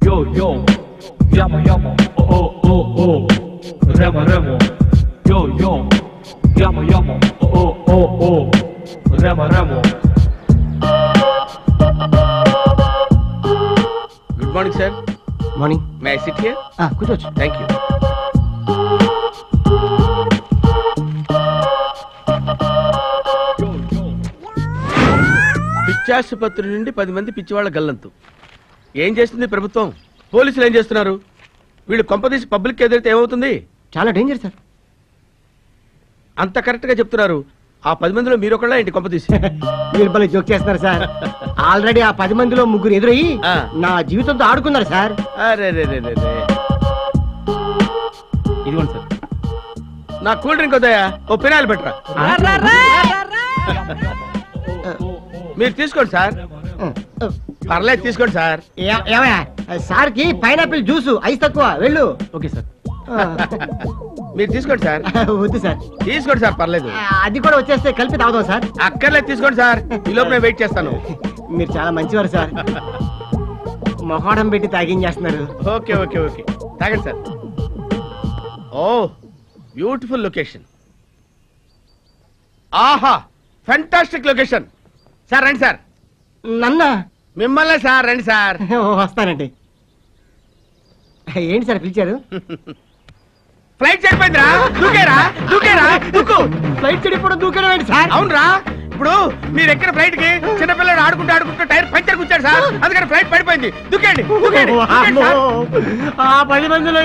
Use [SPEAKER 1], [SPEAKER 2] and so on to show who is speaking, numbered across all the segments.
[SPEAKER 1] Yo yo, llama llama, oh oh oh oh, remo remo. Yo yo, llama llama, oh oh oh, remo remo.
[SPEAKER 2] Good morning, sir.
[SPEAKER 3] Morning.
[SPEAKER 2] May I sit here?
[SPEAKER 3] కూర్చోవచ్చు.
[SPEAKER 2] Thank you. పిచ్చాసుపత్రి నుండి 10 మంది పిచ్చివాళ్ల గల్లంతు. ఏం చేస్తుంది ప్రభుత్వం? పోలీసులు ఏం చేస్తున్నారు? వీళ్ళు కొంపదీసి పబ్లిక్ ఎదురైతే ఏమవుతుంది?
[SPEAKER 3] చాలా డేంజర్ సార్.
[SPEAKER 2] అంత కరెక్ట్ గా చెప్తున్నారు. ఆ 10 మందిలో మీరు ఒకళ్ళ ఏంటి కొంపదీసి?
[SPEAKER 3] మీరు భలే జోక్ చేస్తున్నారు సార్. ఆల్రెడీ ఆ 10 మందిలో 3 ఎదురయ్యి నా జీవితంతో ఆడుకున్నారు సార్.
[SPEAKER 2] అరే రే రే రే.
[SPEAKER 3] ఇదిగోండి సార్.
[SPEAKER 2] నా కూల్ డ్రింక్ వద్దయా, ఓ పినాయిల్ పెట్టరా. మీరు తీసుకోండి సార్. పర్లేదు తీసుకోండి సార్.
[SPEAKER 3] ఏమయ్యా సార్ కి పైనాపిల్ జ్యూస్ ఐస్ తక్కువ. వెళ్ళు. Okay sir.
[SPEAKER 2] మీరు తీసుకోండి సార్.
[SPEAKER 3] వద్దు సార్.
[SPEAKER 2] తీసుకోండి సార్, పర్లేదు.
[SPEAKER 3] అది కూడా వచ్చేస్తే కలిపి తాగుదాం సార్.
[SPEAKER 2] అక్కర్లేదు, తీసుకోండి సార్. ఈ లోపు నేను వెయిట్ చేస్తాను.
[SPEAKER 3] మీరు చాలా మంచివారు సార్. మొహాడం పెట్టి తాగించేస్తున్నారు.
[SPEAKER 2] ఓకే ఓకే ఓకే, తాగండి సార్. ఓ బ్యూటిఫుల్ లొకేషన్. ఆహా, ఫెంటాస్టిక్ లొకేషన్. సార్ రండి సార్.
[SPEAKER 3] నన్న
[SPEAKER 2] మిమ్మల్ని సార్, రండి సార్.
[SPEAKER 3] వస్తానండి. ఏంటి సార్ పిలిచారు?
[SPEAKER 2] ఫ్లైట్ చెడిపోయిందిరా. దూకేరా దూకేరా దూకు.
[SPEAKER 3] ఫ్లైట్ చెడిపోవడం దూకడం ఏంటి సార్?
[SPEAKER 2] అవునరా, ఇప్పుడు మీరు ఎక్కిన ఫ్లైట్ కి చిన్నపిల్లడు ఆడుకుంటూ టైర్ పంచర్ కూర్చాడు సార్. అందుకని ఫ్లైట్ పడిపోయింది. దూకేండి దూకేండి.
[SPEAKER 3] ఆ 10 మందిలో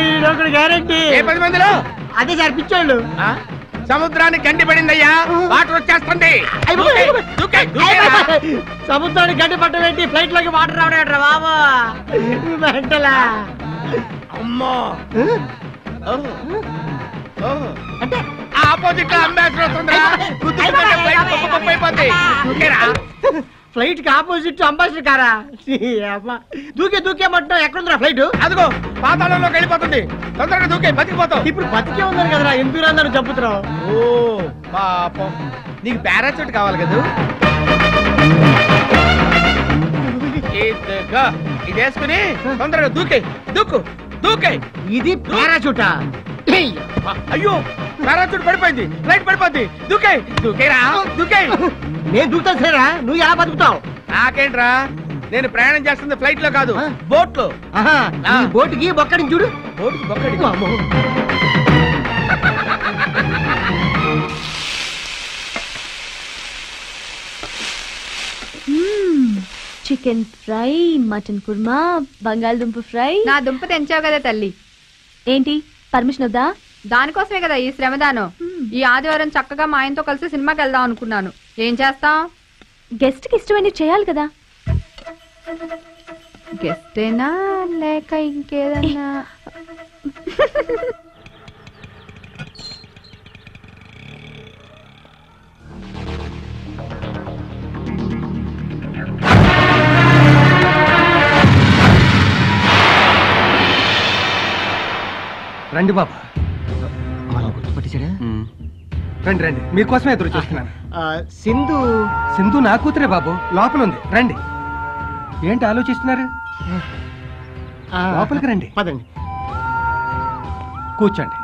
[SPEAKER 3] గ్యారెంటీ.
[SPEAKER 2] ఏ 10 మందిలో?
[SPEAKER 3] అదే సార్ పిచ్చోళ్ళు.
[SPEAKER 2] సముద్రానికి గండి పడిందయ్యా, వాటర్ వచ్చేస్తుంది.
[SPEAKER 3] సముద్రానికి గండి పట్టం ఏంటి? ఫ్లైట్ లోకి వాటర్ రావడం బాబా వెంటలా.
[SPEAKER 2] అమ్మో, అంటే ఆపోజిట్ లో అంబాసిడర్ వస్తుందిరా.
[SPEAKER 3] ఫ్లైట్ కి ఆపోజిట్ అంబాసిడర్ కారా? దూకేమంటున్నావు? ఎక్కడుందిరా ఫ్లైట్?
[SPEAKER 2] అదిగో పాతాళంలోకి వెళ్ళిపోతుంది. తొందరగా దూకే, బతికిపోతావు.
[SPEAKER 3] ఇప్పుడు బతికే ఉన్నారు కదరా, ఎందుకు అందరూ చంపుతున్నావు?
[SPEAKER 2] ఓ పాపం, నీకు పారాచూట్ కావాలి కదా. ఇది వేసుకుని తొందరగా దూకే. దూకు దూకే.
[SPEAKER 3] ఇది పారాచూటా?
[SPEAKER 2] అయ్యో, పారాచూట్ పడిపోయింది. ఫ్లైట్ పడిపోద్ది. దూకే దూకేరా దూకే.
[SPEAKER 3] నేను దూకుతాను సరేరా, నువ్వు ఎలా బతుకుతావు?
[SPEAKER 2] నాకేంట్రా, నేను ప్రయాణం చేస్తుంది ఫ్లైట్ లో కాదు, బోట్ లో.
[SPEAKER 3] బోటుకి బొక్కడిని చూడు.
[SPEAKER 2] బోట్ బొక్కడి.
[SPEAKER 4] చికెన్ ఫ్రై, మటన్ కుర్మా, బంగాళదుంప ఫ్రై.
[SPEAKER 5] నా దుంప తెంచావు కదా తల్లి.
[SPEAKER 4] ఏంటి పర్మిషన్ వద్దా?
[SPEAKER 5] దానికోసమే కదా ఈ శ్రమదానం. ఈ ఆదివారం చక్కగా మా ఆయనతో కలిసి సినిమాకి వెళ్దాం అనుకున్నాను. ఏం చేస్తాం?
[SPEAKER 4] గెస్ట్ కి ఇష్టమైన చేయాలి కదా.
[SPEAKER 5] గెస్టేనా లేక ఇంకేదన్నా?
[SPEAKER 6] రండి బాబా.
[SPEAKER 3] గుర్తుపట్టించాడా?
[SPEAKER 6] రండి రండి, మీకోసమే ఎదురు చూస్తున్నాను.
[SPEAKER 3] సింధు.
[SPEAKER 6] సింధు నా కూతురే బాబు, లోపల ఉంది. రండి. ఏంటి ఆలోచిస్తున్నారు? లోపలికి రండి.
[SPEAKER 3] పదండి.
[SPEAKER 6] కూర్చోండి.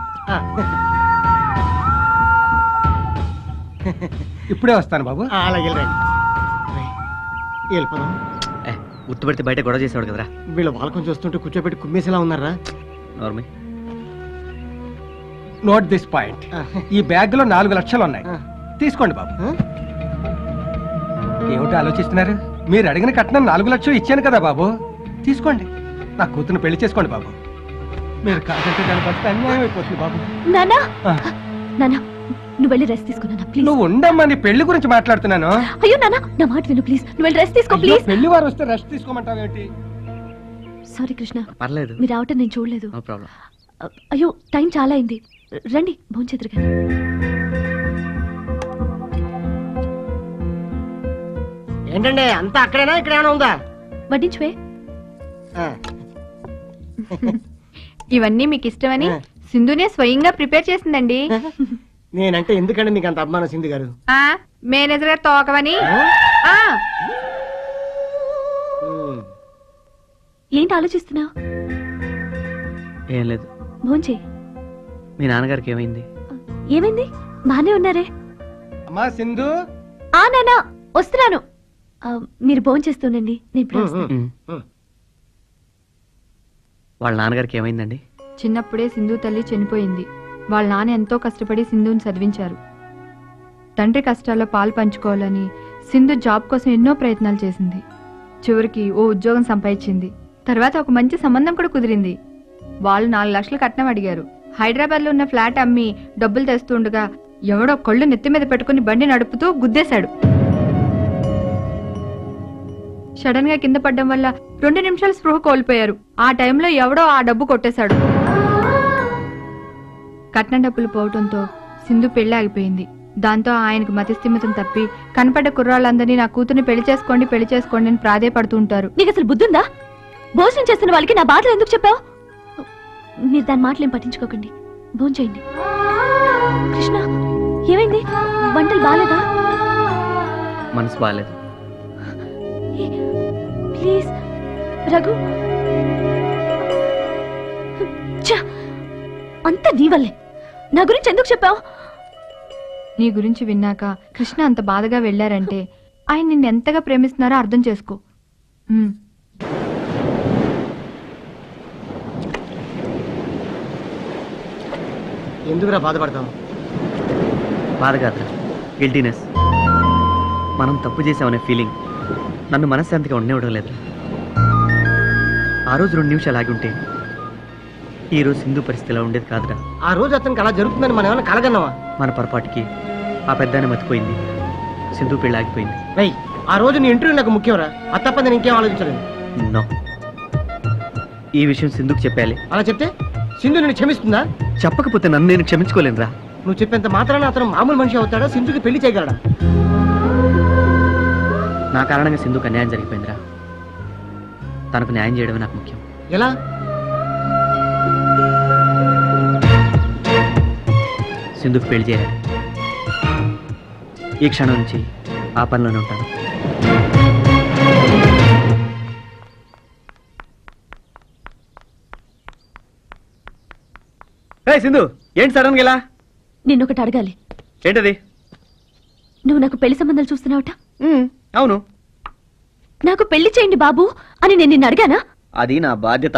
[SPEAKER 6] ఇప్పుడే వస్తాను బాబు.
[SPEAKER 3] అలాగే రండి. వెళ్ళిపోదాం.
[SPEAKER 7] గుర్తుపెడితే బయట గొడవ చేసేవాడు కదరా.
[SPEAKER 3] వీళ్ళు వాళ్ళకొని చూస్తుంటే కూర్చోబెట్టి కుమ్మేసేలా ఉన్నారా?
[SPEAKER 7] నార్మల్.
[SPEAKER 6] Note this point. ఈ బ్యాగ్ లో 4 లక్షలు ఉన్నాయి. తీసుకోండి బాబు. ఏమిటి ఆలోచిస్తున్నారు? మీరు అడిగిన కట్నం 4 లక్షలు ఇచ్చాను కదా బాబు, తీసుకోండి. నా కూతురు పెళ్లి చేసుకోండి బాబు. మీరు కాదంటే దాని బతికి అన్యాయం అయిపోతుంది బాబు.
[SPEAKER 4] నానా నానా, నువ్వు వెళ్ళి రెస్ట్ తీసుకున్నా ప్లీజ్.
[SPEAKER 6] నువ్వు ఉండమ్మా, నీ పెళ్లి గురించి మాట్లాడుతున్నాను.
[SPEAKER 4] అయ్యో నానా, నా మాట విను ప్లీజ్. నువ్వు వెళ్ళి రెస్ట్ తీసుకో ప్లీజ్.
[SPEAKER 6] పెళ్లి వారు వస్తే రెస్ట్ తీసుకోమంటావు ఏంటి?
[SPEAKER 4] సారీ కృష్ణ,
[SPEAKER 7] పర్లేదు.
[SPEAKER 4] మీరు రావటం నేను చూడలేదు.
[SPEAKER 7] No problem.
[SPEAKER 4] అయ్యో టైం చాలా అయింది. రండి భోంచేద్దరు కానీ.
[SPEAKER 3] ఏంటండి అంతా అక్కడేనా ఇక్కడేమైనా ఉందా?
[SPEAKER 4] వడ్డించువే.
[SPEAKER 5] ఇవన్నీ మీకు ఇష్టమని సింధునే స్వయంగా ప్రిపేర్ చేసిందండి.
[SPEAKER 3] నేనంటే ఎందుకంటే మీకు అంత అభిమానం సింధు గారు?
[SPEAKER 5] మేనేజర్ గారు తోకవని.
[SPEAKER 4] ఏంటి ఆలోచిస్తున్నావు?
[SPEAKER 7] ఏం లేదు.
[SPEAKER 4] భోంచే.
[SPEAKER 7] మీ నాన్నగారికి ఏమైంది?
[SPEAKER 4] ఏమైంది? బానే ఉన్నారే.
[SPEAKER 6] అమ్మా సింధు.
[SPEAKER 4] నాన్న వస్తున్నాను. మీరు భోంచేస్తుండండి, నేను ఇప్పుడు వస్తాను.
[SPEAKER 7] వాళ్ళ నాన్నగారికి ఏమైందండి?
[SPEAKER 5] చిన్నప్పుడే సింధు తల్లి చనిపోయింది. వాళ్ళ నాన్న ఎంతో కష్టపడి సింధుని చదివించారు. తండ్రి కష్టాల్లో పాలు పంచుకోవాలని సింధు జాబ్ కోసం ఎన్నో ప్రయత్నాలు చేసింది. చివరికి ఓ ఉద్యోగం సంపాదించింది. తర్వాత ఒక మంచి సంబంధం కూడా కుదిరింది. వాళ్ళు 4 లక్షలు కట్నం అడిగారు. హైదరాబాద్ లో ఉన్న ఫ్లాట్ అమ్మి డబ్బులు తెస్తుండగా ఎవడో కళ్ళు నెత్తి మీద పెట్టుకుని బండి నడుపుతూ గుద్దేశాడు. సడన్ గా కింద పడ్డం వల్ల 2 నిమిషాలు స్పృహ కోల్పోయారు. ఆ టైంలో ఎవడో ఆ డబ్బు కొట్టేశాడు. కట్నం డబ్బులు పోవటంతో సింధు పెళ్లి ఆగిపోయింది. దాంతో ఆయనకు మతిస్థిమితం తప్పి కనపడ్డ కుర్రాళ్ళందరినీ నా కూతుర్ని పెళ్లి చేసుకోండి అని ప్రాధేయపడుతూ ఉంటారు.
[SPEAKER 4] నీకు అసలు బుద్ధుందా? భోజనం చేస్తున్న వాళ్ళకి నా బాధలు ఎందుకు చెప్పావు? మీరు దాని మాటలేం పట్టించుకోకండి, భోంచేయండి. కృష్ణ, ఏమైంది? వంటలు బాలేదా?
[SPEAKER 7] మనసు బాగాలేదు.
[SPEAKER 4] ప్లీజ్ రఘు, అంతా నీ వల్లే. నా గురించి ఎందుకు చెప్పావు?
[SPEAKER 5] నీ గురించి విన్నాక కృష్ణ అంత బాధగా వెళ్లారంటే ఆయన నిన్ను ఎంతగా ప్రేమిస్తున్నారో అర్థం చేసుకో.
[SPEAKER 3] ఎందుకురా బాధపడతాం?
[SPEAKER 7] బాధ కాదురా, గిల్టీనెస్. మనం తప్పు చేసామనే ఫీలింగ్ నన్ను మనశ్శాంతిగా ఉండనివ్వడం లేదు. ఆ రోజు 2 నిమిషాలు ఆగి ఉంటే ఈ రోజు సింధు పరిస్థితిలో ఉండేది కాదురా.
[SPEAKER 3] ఆ రోజు అతనికి అలా జరుగుతుందని మనం ఏమైనా కలగన్నావా?
[SPEAKER 7] మన పొరపాటుకి ఆ పెద్దాన్ని మతిపోయింది, సింధు పెళ్ళి ఆగిపోయింది.
[SPEAKER 3] రై, ఆ రోజు నీ ఇంటర్వ్యూ నాకు ముఖ్యంరా. అది తప్ప నేను ఇంకేం ఆలోచించలేదు.
[SPEAKER 7] నో, ఈ విషయం సింధుకు చెప్పాలి.
[SPEAKER 3] అలా చెప్తే సింధు నిన్ను క్షమిస్తుందా?
[SPEAKER 7] చెప్పకపోతే నన్ను నేను క్షమించుకోలేనురా.
[SPEAKER 3] నువ్వు చెప్పేంత మాత్రాన అతను మామూలు మనిషి అవుతాడా? సింధుకి పెళ్లి చేయగలడా?
[SPEAKER 7] నా కారణంగా సింధుకు అన్యాయం జరిగిపోయిందిరా. తనకు న్యాయం చేయడమే నాకు ముఖ్యం.
[SPEAKER 3] ఎలా?
[SPEAKER 7] సింధుకు పెళ్లి చేయాలి. ఈ క్షణం నుంచి ఆ పనిలోనే ఉంటాను. సింధు, ఏంటి సడన్ గా ఇలా?
[SPEAKER 4] నిన్నొకటి అడగాలి.
[SPEAKER 7] ఏంటది?
[SPEAKER 4] నువ్వు నాకు పెళ్లి సంబంధాలు చూస్తున్నావుట?
[SPEAKER 7] అవును.
[SPEAKER 4] నాకు పెళ్లి చేయండి బాబు అని నేను నిన్ను అడిగానా?
[SPEAKER 7] అది నా బాధ్యత.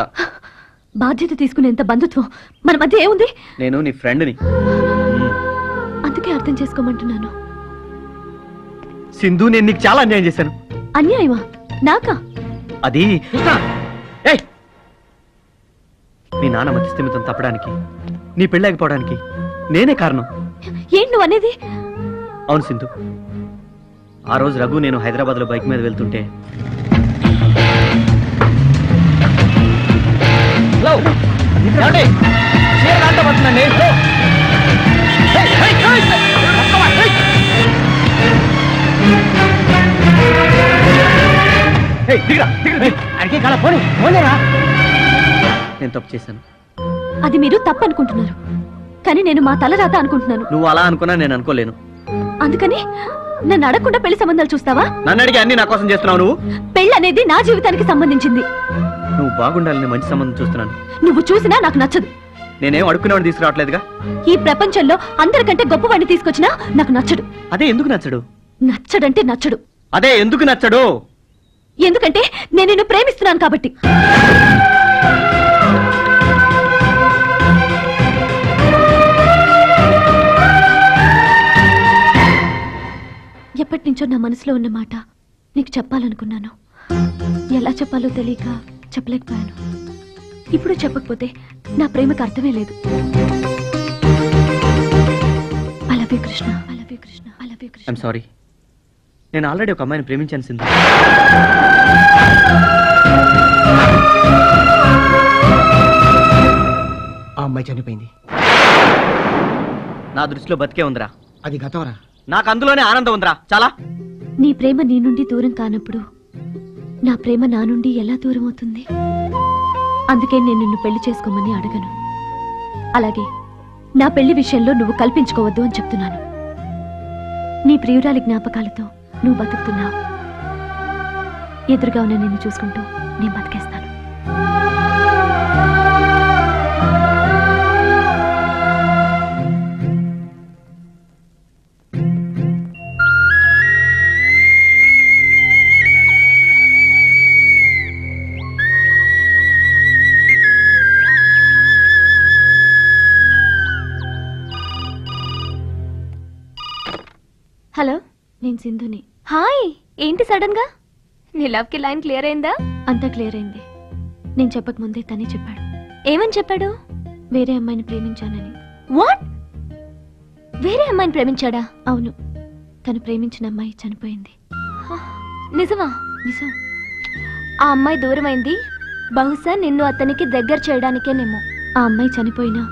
[SPEAKER 4] బాధ్యత తీసుకునేంత బంధుత్వం మన మధ్య ఏముంది?
[SPEAKER 7] నేను నీ ఫ్రెండ్ని.
[SPEAKER 4] అందుకే అర్థం చేసుకోమంటున్నాను.
[SPEAKER 7] సింధు, నేను నీకు చాలా అన్యాయం చేశాను.
[SPEAKER 4] అన్యాయమా? నాకా?
[SPEAKER 7] అది మీ నాన్న మతిస్థిమితం తప్పడానికి, నీ పెళ్ళాగిపోవడానికి నేనే కారణం.
[SPEAKER 4] ఏంటి నువ్వు అనేది?
[SPEAKER 7] అవును సింధు, ఆ రోజు రఘు నేను హైదరాబాద్ లో బైక్ మీద వెళ్తుంటే నేను తప్పు చేశాను.
[SPEAKER 4] అది మీరు తప్పు అనుకుంటున్నారు, కానీ నేను మా తలరాత అనుకుంటున్నాను.
[SPEAKER 7] నువ్వు అలా అనుకున్నా నేను అనుకోలేను.
[SPEAKER 4] అందుకని నన్ను అడగకుండా పెళ్లి సంబంధాలు చూస్తావా?
[SPEAKER 7] నన్ను అడిగి అన్ని నా కోసం చేస్తున్నావు నువ్వు.
[SPEAKER 4] పెళ్లి అనేది నా జీవితానికి సంబంధించింది.
[SPEAKER 7] నువ్వు బాగుండాలని మంచి సంబంధం చూస్తున్నాను.
[SPEAKER 4] నువ్వు చూసినా నాకు నచ్చదు.
[SPEAKER 7] నేనేం అడుక్కునేవాడిని తీసుకురావట్లేదుగా.
[SPEAKER 4] ఈ ప్రపంచంలో అందరికంటే గొప్పవాడిని తీసుకొచ్చినా నాకు నచ్చడు.
[SPEAKER 7] అదే ఎందుకు నచ్చడు?
[SPEAKER 4] నచ్చడంటే నచ్చడు.
[SPEAKER 7] అదే ఎందుకు నచ్చడు?
[SPEAKER 4] ఎందుకంటే నేను నిన్ను ప్రేమిస్తున్నాను కాబట్టి. ఎప్పటి నుంచో నా మనసులో ఉన్న మాట నీకు చెప్పాలనుకున్నాను. ఎలా చెప్పాలో తెలియక చెప్పలేకపోయాను. ఇప్పుడు చెప్పకపోతే నా ప్రేమకు అర్థమే లేదు. I love you, Krishna. I love you, Krishna. I love you, Krishna.
[SPEAKER 7] I'm sorry. నేను ఆల్రెడీ ఒక అమ్మాయిని ప్రేమించాను సింధు.
[SPEAKER 3] ఆ అమ్మాయి చనిపోయింది.
[SPEAKER 7] నా దృష్టిలో బతికే ఉందిరా.
[SPEAKER 3] అది గతంరా.
[SPEAKER 7] నాకు అందులోనే ఆనందం ఉందిరా. చాలా.
[SPEAKER 4] నీ ప్రేమ నీ నుండి దూరం కానప్పుడు నా ప్రేమ నా నుండి ఎలా దూరం అవుతుంది? అందుకే నేను నిన్ను పెళ్లి చేసుకోమని అడగను. అలాగే నా పెళ్లి విషయంలో నువ్వు కల్పించుకోవద్దు అని చెప్తున్నాను. నీ ప్రియురాలి జ్ఞాపకాలతో నువ్వు బతుకుతున్నావు. ఎదురుగా ఉన్న నిన్ను చూసుకుంటూ నేను బతికేస్తాను. నేను సింధుని.
[SPEAKER 8] హాయ్, ఏంటి సడన్ గా? నీ లవ్ కి లైన్ క్లియర్ అయిందా?
[SPEAKER 4] అంతా క్లియర్ అయింది. నేను చెప్పక ముందే తనే చెప్పాడు.
[SPEAKER 8] ఏమని చెప్పాడు?
[SPEAKER 4] వేరే అమ్మాయిని ప్రేమించానని.
[SPEAKER 8] వాట్? వేరే అమ్మాయిని ప్రేమించాడా?
[SPEAKER 4] అవును, తను ప్రేమించిన అమ్మాయి చనిపోయింది.
[SPEAKER 8] నిజమా?
[SPEAKER 4] నిజం.
[SPEAKER 8] ఆ అమ్మాయి దూరమైంది బహుశా నిన్ను అతనికి దగ్గర చేయడానికేనేమో.
[SPEAKER 4] ఆ అమ్మాయి చనిపోయినా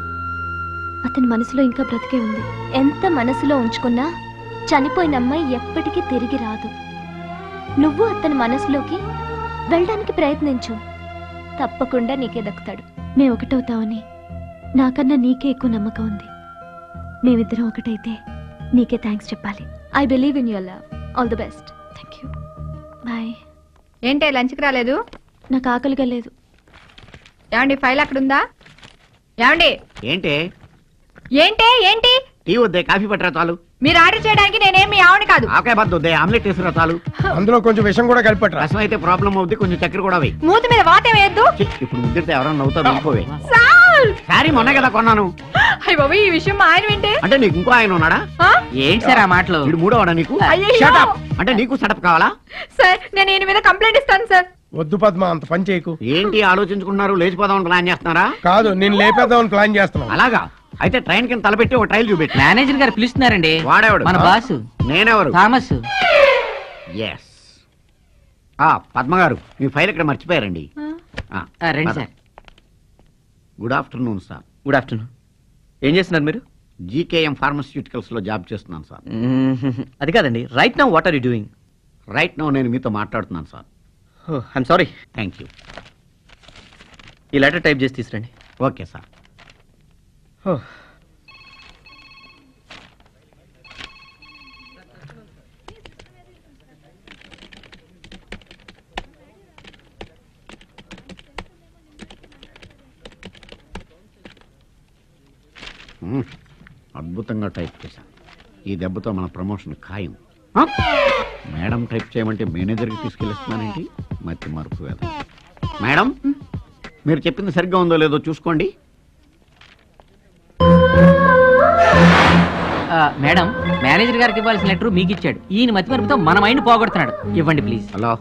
[SPEAKER 4] అతని మనసులో ఇంకా బ్రతికే ఉంది.
[SPEAKER 8] ఎంత మనసులో ఉంచుకున్నా చనిపోయిన అమ్మాయి ఎప్పటికీ తిరిగి రాదు. నువ్వు అతని మనసులోకి వెళ్ళడానికి ప్రయత్నించు, తప్పకుండా నీకే దక్కుతాడు.
[SPEAKER 4] మేము ఒకటవుతామని నాకన్నా నీకే ఎక్కువ నమ్మకం ఉంది. మేమిద్దరం ఒకటైతే నీకే థ్యాంక్స్ చెప్పాలి.
[SPEAKER 8] I believe in your love. All the best.
[SPEAKER 4] Thank you. Bye.
[SPEAKER 5] ఏంటే లంచ్కి రాలేదు?
[SPEAKER 4] నాకు ఆకలిగా లేదు.
[SPEAKER 5] ఏమండి ఫైల్ అక్కడుందా? ఏమండి
[SPEAKER 9] ఏంటే
[SPEAKER 5] ఏంటే ఏంటి?
[SPEAKER 9] టీ వద్దే, కాఫీ పట్టరా చాలు.
[SPEAKER 5] మీరు ఆర్డర్ చేయడానికి నేనేం మీ ఆవిడ కాదు.
[SPEAKER 9] ఆకాయ బద్ద వద్దే, ఆమ్లెట్ వేసుకురా చాలు.
[SPEAKER 6] అందులో కొంచెం విషం కూడా కలిపట్రా.
[SPEAKER 9] రసం అయితే ప్రాబ్లం అవుద్ది, కొంచెం చక్కెర కూడా వేయి.
[SPEAKER 5] మూతి మీద వాతం వేయద్దు.
[SPEAKER 9] ఇప్పుడు ముద్దిరితే ఎవరన్నా నవ్వుతారు అనుకోవే.
[SPEAKER 5] సాల్!
[SPEAKER 9] సారీ మొన్న కదా కొన్నాను.
[SPEAKER 5] అయ్య బాబు, ఈ విషయం మా ఆయన వింటే?
[SPEAKER 9] అంటే నీకు ఇంకో ఆయన ఉన్నాడా?
[SPEAKER 7] ఏంటి సార్ ఆ మాటలు?
[SPEAKER 9] వీడు మూడోవాడా నీకు?
[SPEAKER 5] అయ్యయ్యో.
[SPEAKER 9] Shut up. అంటే నీకు సెటప్ కావాలా?
[SPEAKER 5] సార్, నేను ఈయన మీద కంప్లైంట్ ఇస్తాను సార్.
[SPEAKER 6] వద్దు పద్మ, అంత పని చేయకు.
[SPEAKER 9] ఏంటి ఆలోచించుకున్నారు? లేచిపోదామని ప్లాన్ చేస్తున్నారా?
[SPEAKER 6] కాదు, నేను లేపేద్దామని ప్లాన్ చేస్తున్నాను.
[SPEAKER 9] అలాగా? అయితే ట్రైన్ కింద తలపెట్టి ఒక ట్రైల్ చూపెట్టి.
[SPEAKER 7] మేనేజర్ గారు పిలుస్తున్నారండి.
[SPEAKER 9] వాడేవాడు?
[SPEAKER 7] మన బాస్.
[SPEAKER 9] నేనెవరు?
[SPEAKER 7] థామస్.
[SPEAKER 9] ఎస్. పద్మ గారు, మీ ఫైల్ ఇక్కడ మర్చిపోయారండి.
[SPEAKER 7] రండి sir.
[SPEAKER 9] Good afternoon sir.
[SPEAKER 7] Good afternoon. ఏం చేస్తున్నారు మీరు?
[SPEAKER 9] జీకేఎం ఫార్మస్యూటికల్స్ లో జాబ్ చేస్తున్నాను సార్.
[SPEAKER 7] అది కాదండి, right now what are you doing?
[SPEAKER 9] Right now నేను మీతో మాట్లాడుతున్నాను sir.
[SPEAKER 7] I'm sorry.
[SPEAKER 9] Thank you.
[SPEAKER 7] ఈ లెటర్ టైప్ చేసి తీసురండి.
[SPEAKER 9] Okay sir. అద్భుతంగా టైప్ చేశాను. ఈ దెబ్బతో మన ప్రమోషన్ ఖాయం. మేడం టైప్ చేయమంటే మేనేజర్కి తీసుకెళ్ళిస్తున్నానండి. మతి మరుపు వేద. మేడం, మీరు చెప్పింది సరిగ్గా ఉందో లేదో చూసుకోండి.
[SPEAKER 10] మేడం, మేనేజర్ గారికి ఇవ్వాల్సిన లెటర్ మీకు ఇచ్చాడు. ఈయన మతి మరుపుతో మన మైండ్ పోగొడుతున్నాడు. ఇవ్వండి ప్లీజ్.
[SPEAKER 9] హలో,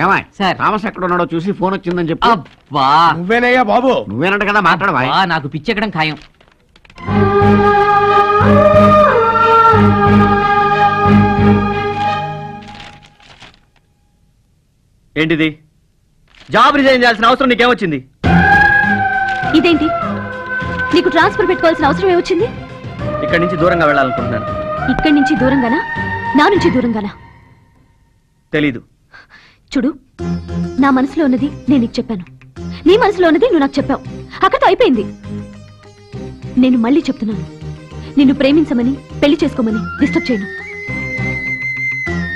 [SPEAKER 9] ఏమాయ్
[SPEAKER 10] సార్,
[SPEAKER 9] థామస్ ఎక్కడ ఉన్నాడో చూసి ఫోన్ వచ్చిందని చెప్పు.
[SPEAKER 10] అబ్బా,
[SPEAKER 6] నువ్వేనయ్యా బాబు?
[SPEAKER 9] నువ్వేనంట కదా, మాట్లాడవా?
[SPEAKER 10] నాకు పిచ్చెక్కడం ఖాయం.
[SPEAKER 7] ఏంటిది? జాబ్ రిజైన్ చేయాల్సిన అవసరం నీకేమొచ్చింది?
[SPEAKER 4] ఇదేంటి? నీకు ట్రాన్స్ఫర్ పెట్టుకోవాల్సిన అవసరం ఏమొచ్చింది?
[SPEAKER 7] ఇక్కడి నుంచి దూరంగా వెళ్ళాలనుకుంటున్నాను.
[SPEAKER 4] ఇక్కడి నుంచి దూరంగానా, నా నుంచి దూరంగానా?
[SPEAKER 7] తెలీదు.
[SPEAKER 4] చూడు, నా మనసులో ఉన్నది నేను నీకు చెప్పాను, నీ మనసులో ఉన్నది నువ్వు నాకు చెప్పావు. అక్కడితో అయిపోయింది. నేను మళ్ళీ చెప్తున్నాను, నిన్ను ప్రేమించమని పెళ్లి చేసుకోమని డిస్టర్బ్ చేయను.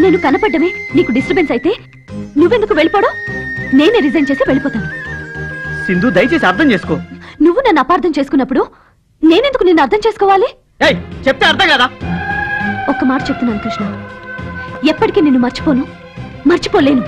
[SPEAKER 4] నేను కనపడ్డమే నీకు డిస్టర్బెన్స్ అయితే నువ్వెందుకు వెళ్ళిపోవడం? నేనే రిజైన్ చేసి వెళ్ళిపోతాను.
[SPEAKER 7] సింధు, దయచేసి అర్థం చేసుకో.
[SPEAKER 4] నువ్వు నన్ను అపార్థం చేసుకున్నప్పుడు నేనెందుకు నిన్ను అర్థం చేసుకోవాలి?
[SPEAKER 7] చెప్తే అర్థం కదా.
[SPEAKER 4] ఒక్క మాట చెప్తున్నాను కృష్ణ, ఎప్పటికీ నిన్ను మర్చిపోను, మర్చిపోలేను.